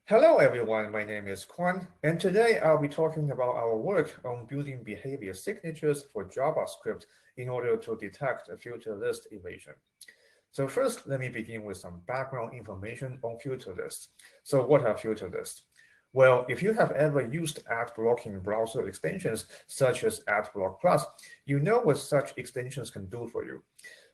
Hello everyone, my name is Kwan, and today I'll be talking about our work on building behavior signatures for JavaScript in order to detect a filter list evasion. So first, let me begin with some background information on filter lists. So what are filter lists? Well, if you have ever used ad blocking browser extensions such as AdBlock Plus, you know what such extensions can do for you.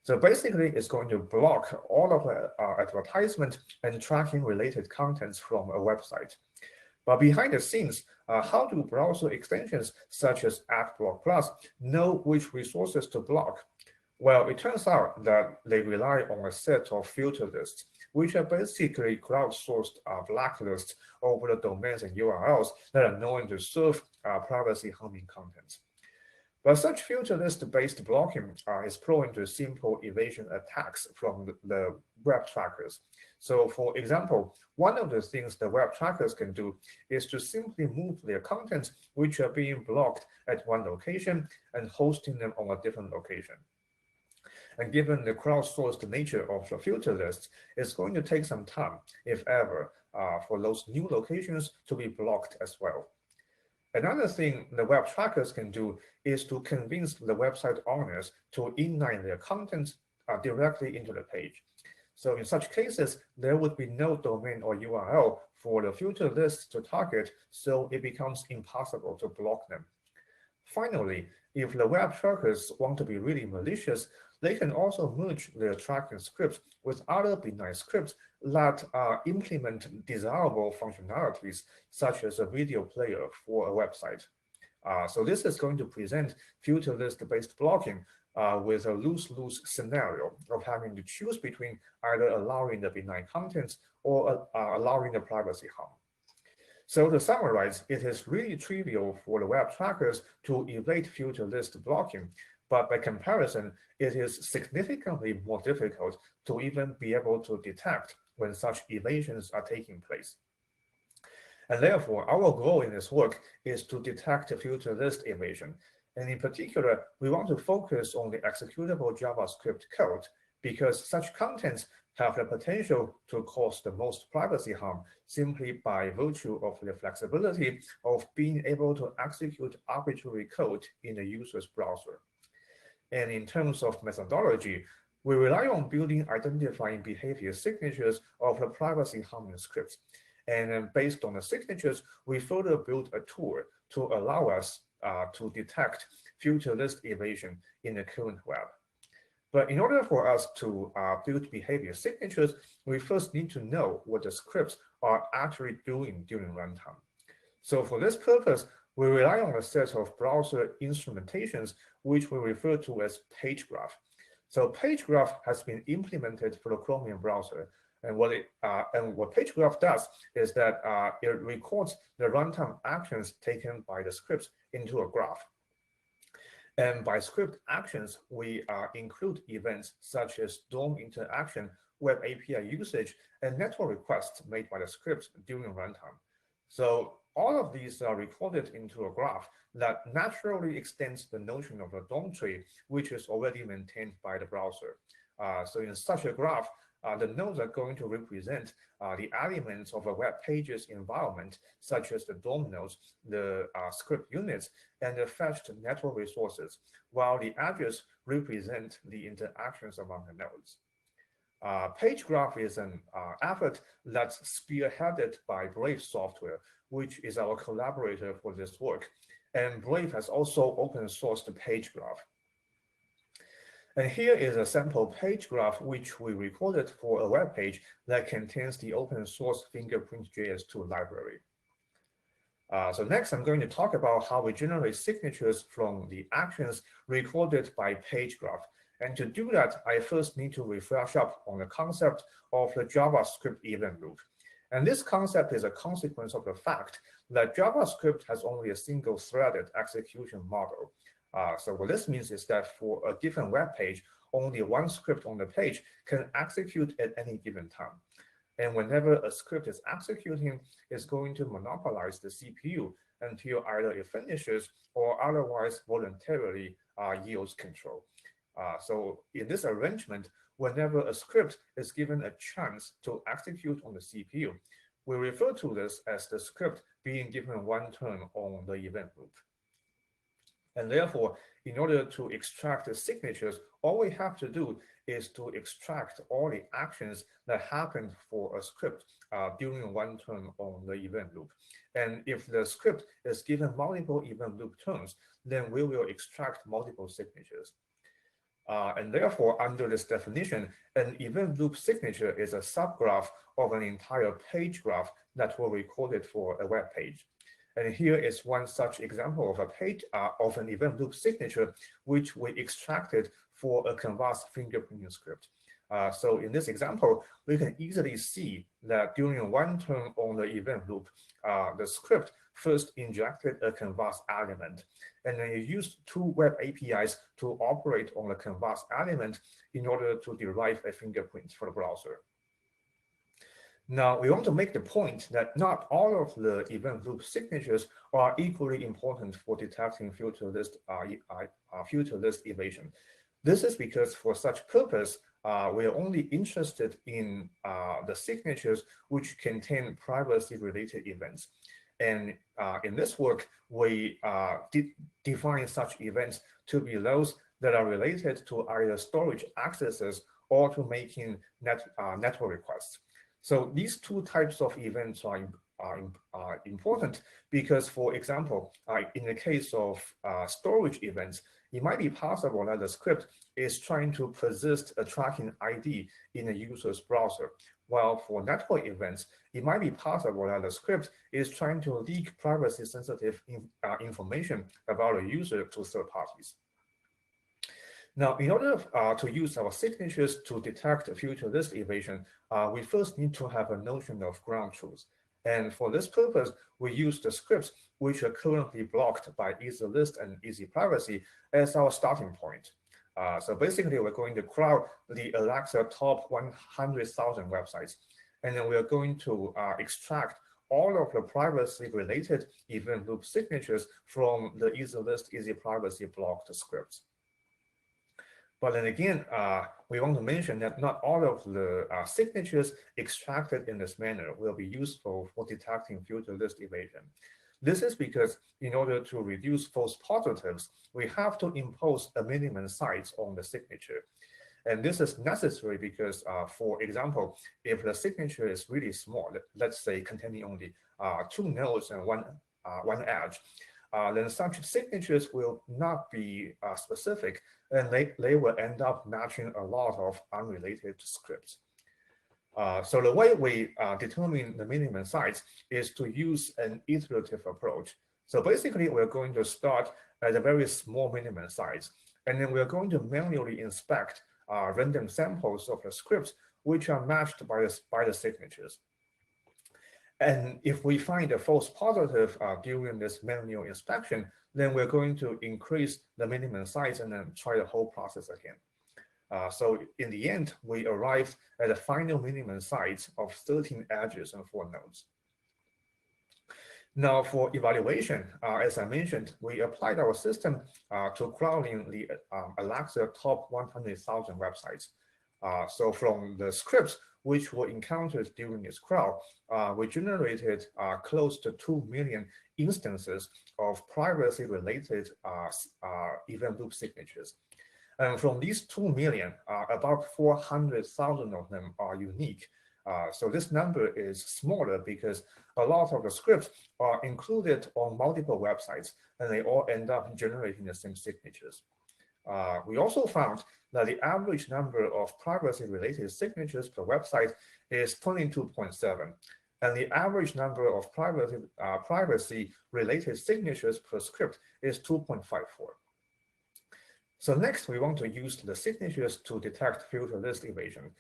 So basically, it's going to block all of our advertisement and tracking related contents from a website. But behind the scenes, how do browser extensions such as AdBlock Plus know which resources to block? Well, it turns out that they rely on a set of filter lists, which are basically crowdsourced blacklists over the domains and URLs that are known to serve privacy-harming content. But such filter list-based blocking is prone to simple evasion attacks from the web trackers. So for example, one of the things the web trackers can do is to simply move their contents which are being blocked at one location and hosting them on a different location. And given the crowdsourced nature of the filter lists, it's going to take some time, if ever, for those new locations to be blocked as well. Another thing the web trackers can do is to convince the website owners to inline their content directly into the page. So in such cases, there would be no domain or URL for the filter list to target, so it becomes impossible to block them. Finally, if the web trackers want to be really malicious, they can also merge their tracking scripts with other benign scripts that implement desirable functionalities, such as a video player for a website. So this is going to present filter list-based blocking with a lose-lose scenario of having to choose between either allowing the benign contents or allowing the privacy harm. So to summarize, it is really trivial for the web trackers to evade filter list blocking, but by comparison, it is significantly more difficult to even be able to detect when such evasions are taking place. And therefore, our goal in this work is to detect filter list evasion. And in particular, we want to focus on the executable JavaScript code because such contents have the potential to cause the most privacy harm simply by virtue of the flexibility of being able to execute arbitrary code in the user's browser. And in terms of methodology, we rely on building identifying behavior signatures of the privacy harming scripts. And then based on the signatures, we further build a tool to allow us to detect filter list evasion in the current web. But in order for us to build behavior signatures, we first need to know what the scripts are actually doing during runtime. So for this purpose, we rely on a set of browser instrumentations, which we refer to as page graph. So page graph has been implemented for the Chromium browser. And what page graph does is that it records the runtime actions taken by the scripts into a graph. And by script actions, we include events such as DOM interaction, web API usage, and network requests made by the scripts during runtime. So all of these are recorded into a graph that naturally extends the notion of a DOM tree, which is already maintained by the browser. So in such a graph, the nodes are going to represent the elements of a web page's environment, such as the DOM nodes, the script units, and the fetched network resources, while the edges represent the interactions among the nodes. Page graph is an effort that's spearheaded by Brave Software, which is our collaborator for this work. And Brave has also open sourced the page graph. And here is a sample page graph which we recorded for a web page that contains the open source fingerprint.js2 library. So next, I'm going to talk about how we generate signatures from the actions recorded by page graph. And to do that, I first need to refresh up on the concept of the JavaScript event loop. And this concept is a consequence of the fact that JavaScript has only a single threaded execution model. So what this means is that for a given web page, only one script on the page can execute at any given time. And whenever a script is executing, it's going to monopolize the CPU until either it finishes or otherwise voluntarily yields control. So in this arrangement, whenever a script is given a chance to execute on the CPU, we refer to this as the script being given one turn on the event loop. And therefore, in order to extract the signatures, all we have to do is to extract all the actions that happened for a script during one turn on the event loop. And if the script is given multiple event loop turns, then we will extract multiple signatures. And therefore, under this definition, an event loop signature is a subgraph of an entire page graph that will record it for a web page. And here is one such example of a page of an event loop signature, which we extracted for a canvas fingerprinting script. So in this example, we can easily see that during one turn on the event loop, the script first injected a canvas element, and then you used two web APIs to operate on the canvas element in order to derive a fingerprint for the browser. Now, we want to make the point that not all of the event loop signatures are equally important for detecting future list evasion. This is because for such purpose, we are only interested in the signatures which contain privacy-related events. And in this work, we define such events to be those that are related to either storage accesses or to making network requests. So these two types of events are important because, for example, in the case of storage events, it might be possible that the script is trying to persist a tracking ID in a user's browser, while for network events, it might be possible that the script is trying to leak privacy-sensitive information about a user to third parties. Now, in order to use our signatures to detect future list evasion, we first need to have a notion of ground truth. And for this purpose, we use the scripts which are currently blocked by EasyList and EasyPrivacy as our starting point. So basically, we're going to crawl the Alexa top 100,000 websites, and then we're going to extract all of the privacy-related event loop signatures from the EasyList, EasyPrivacy blocked scripts. But then again, we want to mention that not all of the signatures extracted in this manner will be useful for detecting future list evasion. This is because in order to reduce false positives, we have to impose a minimum size on the signature. And this is necessary because, for example, if the signature is really small, let's say containing only 2 nodes and one edge, then such signatures will not be specific, and they will end up matching a lot of unrelated scripts. So the way we determine the minimum size is to use an iterative approach. So basically, we're going to start at a very small minimum size, and then we're going to manually inspect random samples of the scripts which are matched by the signatures. And if we find a false positive during this manual inspection, then we're going to increase the minimum size and then try the whole process again. So in the end, we arrived at a final minimum size of 13 edges and 4 nodes. Now for evaluation, as I mentioned, we applied our system to crawling the Alexa top 100,000 websites. So from the scripts which were encountered during this crawl, we generated close to 2 million instances of privacy-related event loop signatures. And from these 2 million, about 400,000 of them are unique. So this number is smaller because a lot of the scripts are included on multiple websites, and they all end up generating the same signatures. We also found that the average number of privacy-related signatures per website is 22.7, and the average number of privacy-related signatures per script is 2.54. So next, we want to use the signatures to detect future list evasion.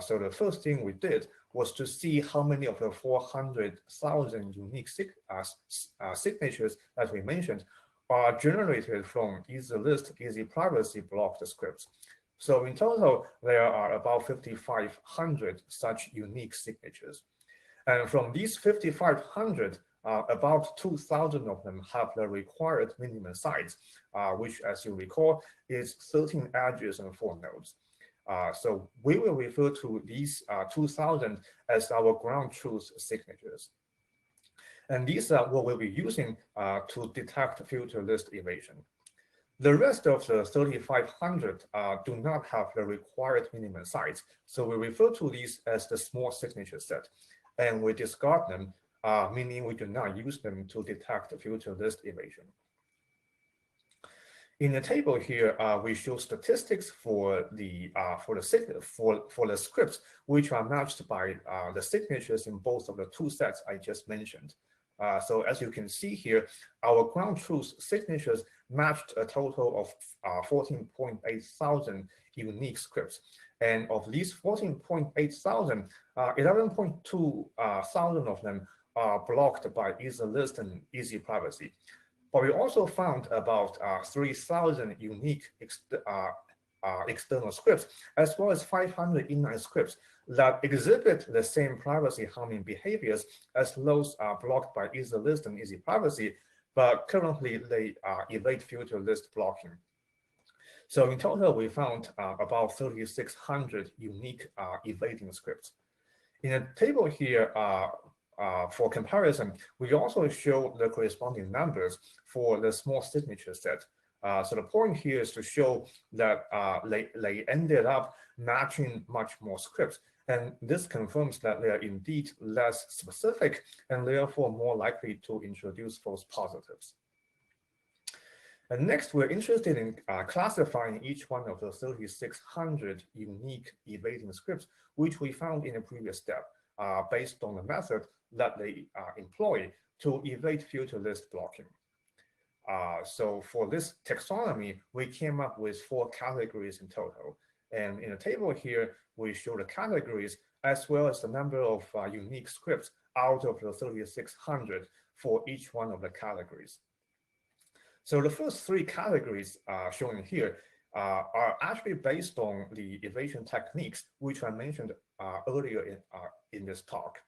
So the first thing we did was to see how many of the 400,000 unique signatures that we mentioned are generated from EasyList, EasyPrivacy blocked scripts. So in total, there are about 5,500 such unique signatures. And from these 5,500, about 2,000 of them have the required minimum size, which, as you recall, is 13 edges and 4 nodes. So we will refer to these 2000 as our ground truth signatures. And these are what we'll be using to detect filter list evasion. The rest of the 3500 do not have the required minimum size, so we refer to these as the small signature set, and we discard them, meaning we do not use them to detect filter list evasion. In the table here, we show statistics for the scripts which are matched by the signatures in both of the two sets I just mentioned. So as you can see here, our ground truth signatures matched a total of 14.8 thousand unique scripts. And of these 14.8 thousand, 11.2 thousand of them are blocked by easy list and easy privacy. But we also found about 3,000 unique external scripts, as well as 500 inline scripts that exhibit the same privacy harming behaviors as those blocked by easy list and easy privacy, but currently they evade filter list blocking. So in total, we found about 3,600 unique evading scripts. In the table here, for comparison, we also show the corresponding numbers for the small signature set. So the point here is to show that they ended up matching much more scripts. And this confirms that they are indeed less specific and therefore more likely to introduce false positives. And next, we're interested in classifying each one of the 3,600 unique evading scripts, which we found in a previous step, based on the method that they employ to evade filter list blocking. So for this taxonomy, we came up with 4 categories in total. And in the table here, we show the categories as well as the number of unique scripts out of the 3,600 for each one of the categories. So the first 3 categories shown here are actually based on the evasion techniques, which I mentioned earlier in this talk.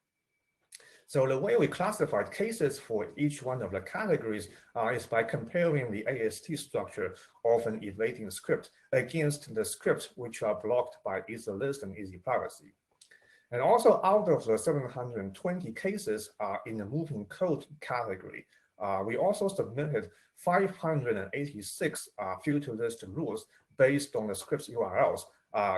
So the way we classified cases for each one of the categories is by comparing the AST structure of an evading script against the scripts which are blocked by easy list and easy privacy. And also out of the 720 cases in the moving code category, we also submitted 586 filter list rules based on the script's URLs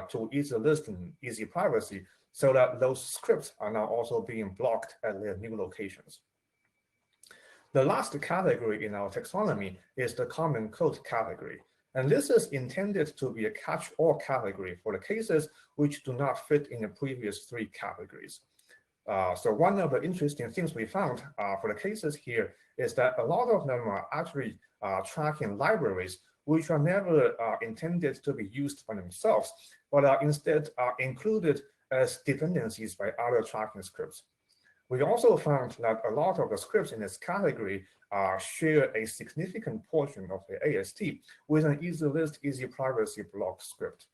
to easy list and easy privacy, so that those scripts are now also being blocked at their new locations. The last category in our taxonomy is the common code category. And this is intended to be a catch-all category for the cases which do not fit in the previous 3 categories. So one of the interesting things we found for the cases here is that a lot of them are actually tracking libraries which are never intended to be used by themselves, but are instead included as dependencies by other tracking scripts. We also found that a lot of the scripts in this category share a significant portion of the AST with an easy list, easy privacy block script.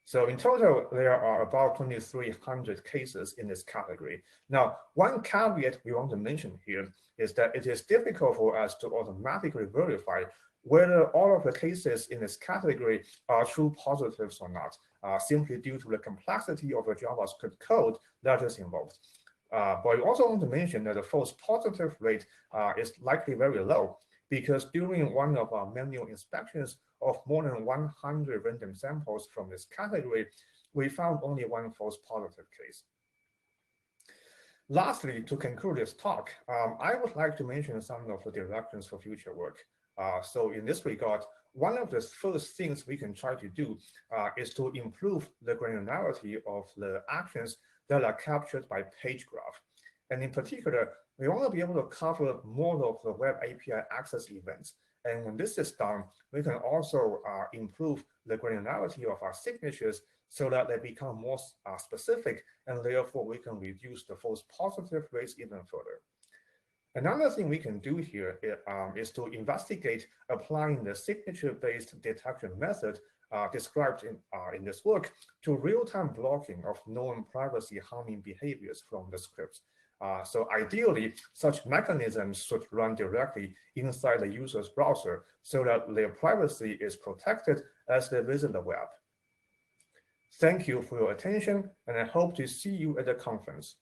So in total, there are about 2,300 cases in this category. Now, one caveat we want to mention here is that it is difficult for us to automatically verify whether all of the cases in this category are true positives or not, simply due to the complexity of the JavaScript code that is involved. But we also want to mention that the false positive rate is likely very low, because during one of our manual inspections of more than 100 random samples from this category, we found only 1 false positive case. Lastly, to conclude this talk, I would like to mention some of the directions for future work. So in this regard, one of the first things we can try to do is to improve the granularity of the actions that are captured by page graph. And in particular, we want to be able to cover more of the web API access events. And when this is done, we can also improve the granularity of our signatures so that they become more specific, and therefore we can reduce the false positive rates even further. Another thing we can do here is to investigate applying the signature-based detection method described in this work to real-time blocking of known privacy-harming behaviors from the scripts. So ideally, such mechanisms should run directly inside the user's browser so that their privacy is protected as they visit the web. Thank you for your attention, and I hope to see you at the conference.